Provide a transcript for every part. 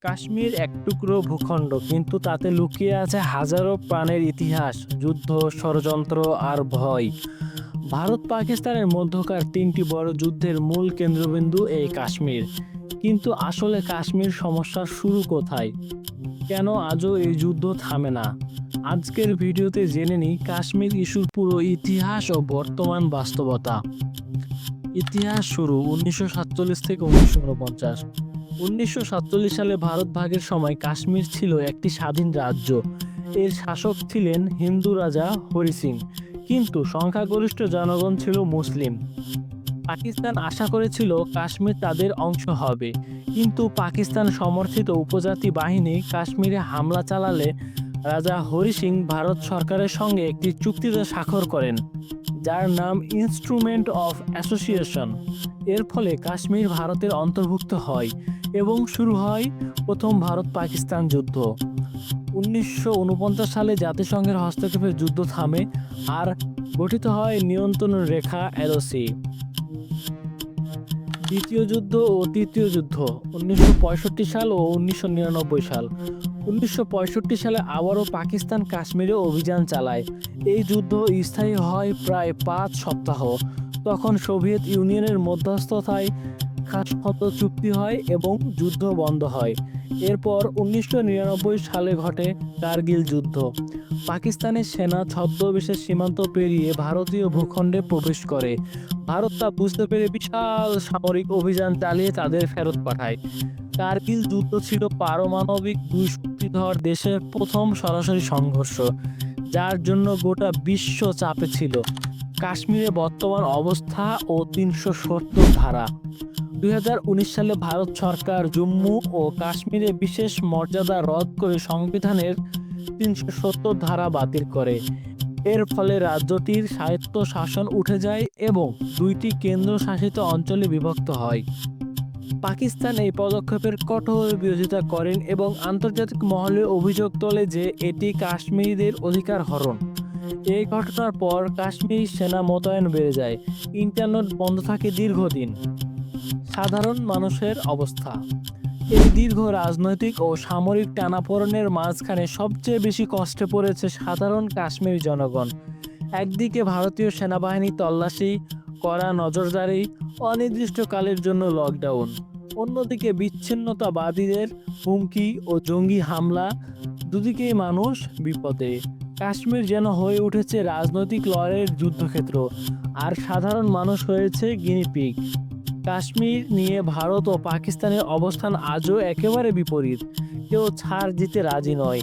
কাশ্মীর এক টুকরো ভূখণ্ড, কিন্তু তাতে লুকিয়ে আছে হাজারো প্রাণের ইতিহাস, যুদ্ধ, ষড়যন্ত্র আর ভয়। ভারত পাকিস্তানের মধ্যকার তিনটি বড় যুদ্ধের মূল কেন্দ্রবিন্দু এই কাশ্মীর। কিন্তু আসলে কাশ্মীর সমস্যার শুরু কোথায়? কেন আজও এই যুদ্ধ থামে না? আজকের ভিডিওতে জেনে নিই কাশ্মীর ইস্যুর পুরো ইতিহাস ও বর্তমান বাস্তবতা। ইতিহাস শুরু ১৯৪৭ থেকে ১৯৪৯। ১৯৪৭ সালে ভারত ভাগের সময় কাশ্মীর ছিল একটি স্বাধীন রাজ্য। এর শাসক ছিলেন হিন্দু রাজা হরি সিং, কিন্তু সংখ্যাগরিষ্ঠ জনগণ ছিল মুসলিম। পাকিস্তান আশা করেছিল কাশ্মীর তাদের অংশ হবে, কিন্তু পাকিস্তান সমর্থিত উপজাতি বাহিনী কাশ্মীরে হামলা চালালে রাজা হরি সিং ভারত সরকারের সঙ্গে একটি চুক্তিতে স্বাক্ষর করেন, যার নাম ইনস্ট্রুমেন্ট অফ অ্যাসোসিয়েশন। এর ফলে কাশ্মীর ভারতের অন্তর্ভুক্ত হয় এবং শুরু হয় প্রথম ভারত পাকিস্তান যুদ্ধ। ১৯৪৯ সালে জাতিসংঘের হস্তক্ষেপে যুদ্ধ থামে আর গঠিত হয় নিয়ন্ত্রণ রেখা এলওসি। দ্বিতীয় যুদ্ধ ও তৃতীয় যুদ্ধ ১৯৬৫ সাল ও ১৯৯৯ সাল। ১৯৬৫ সালে আবারও পাকিস্তান কাশ্মীরে অভিযান চালায়। এই যুদ্ধ স্থায়ী হয় প্রায় ৫ সপ্তাহ। তখন সোভিয়েত ইউনিয়নের মধ্যস্থতায় খাসখত চুক্তি হয় এবং যুদ্ধ বন্ধ হয়। এরপর ১৯৯৯ সালে ঘটে কার্গিল যুদ্ধ। পাকিস্তানের সেনা ছদ্মবেশে সীমান্ত পেরিয়ে ভারতীয় ভূখণ্ডে প্রবেশ করে। ভারত তা বুঝতে পেরে বিশাল সামরিক অভিযান চালিয়ে তাদের ফেরত পাঠায়। কার্গিল যুদ্ধ ছিল পারমাণবিক দুই শক্তিধর দেশের প্রথম সরাসরি সংঘর্ষ, যার জন্য গোটা বিশ্ব চাপে ছিল। কাশ্মীরে বর্তমান অবস্থা ও ৩৭০ ধারা। ২০১৯ সালে ভারত সরকার জম্মু ও কাশ্মীরে বিশেষ মর্যাদা রদ করে সংবিধানের ৩৭০ ধারা বাতিল করে। এর ফলে রাজ্যটির স্বায়ত্তশাসন উঠে যায় এবং দুইটি কেন্দ্রশাসিত অঞ্চলে বিভক্ত হয়। পাকিস্তান এই পদক্ষেপের কঠোর বিরোধিতা করেন এবং আন্তর্জাতিক মহলে অভিযোগ তোলে যে এটি কাশ্মীরিদের অধিকার হরণ। এই ঘটনার পর কাশ্মীরি সেনা মোতায়েন বেড়ে যায়। ইন্টারনেট বন্ধ থাকে দীর্ঘদিন। সাধারণ মানুষের অবস্থা। এই দীর্ঘ রাজনৈতিক ও সামরিক টানাপোড়েনের মাঝখানে সবচেয়ে বেশি কষ্টে পড়েছে সাধারণ কাশ্মীরি জনগণ। একদিকে ভারতীয় সেনাবাহিনী তল্লাশি, কড়া নজরদারি, অনির্দিষ্টকালের জন্য লকডাউন। অন্যদিকে বিচ্ছিন্নতাবাদীদের হুমকি ও জঙ্গি হামলা। দুদিকেই মানুষ বিপদে। কাশ্মীর যেন হয়ে উঠেছে রাজনৈতিক লড়াইয়ের যুদ্ধক্ষেত্র, আর সাধারণ মানুষ হয়েছে গিনিপিগ। কাশ্মীর নিয়ে ভারত ও পাকিস্তানের অবস্থান আজও একেবারে বিপরীত। কেউ ছাড় দিতে রাজি নয়।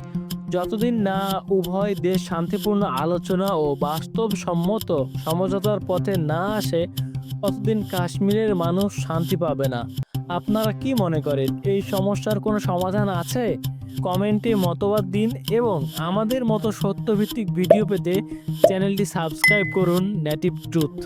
যতদিন না উভয় দেশ শান্তিপূর্ণ আলোচনা ও বাস্তবসম্মত সমঝোতার পথে না আসে, ততদিন কাশ্মীরের মানুষ শান্তি পাবে না। আপনারা কি মনে করেন, এই সমস্যার কোনো সমাধান আছে? কমেন্টে মতবাদ দিন এবং আমাদের মতো সত্যভিত্তিক ভিডিও পেতে চ্যানেলটি সাবস্ক্রাইব করুন। Native truth.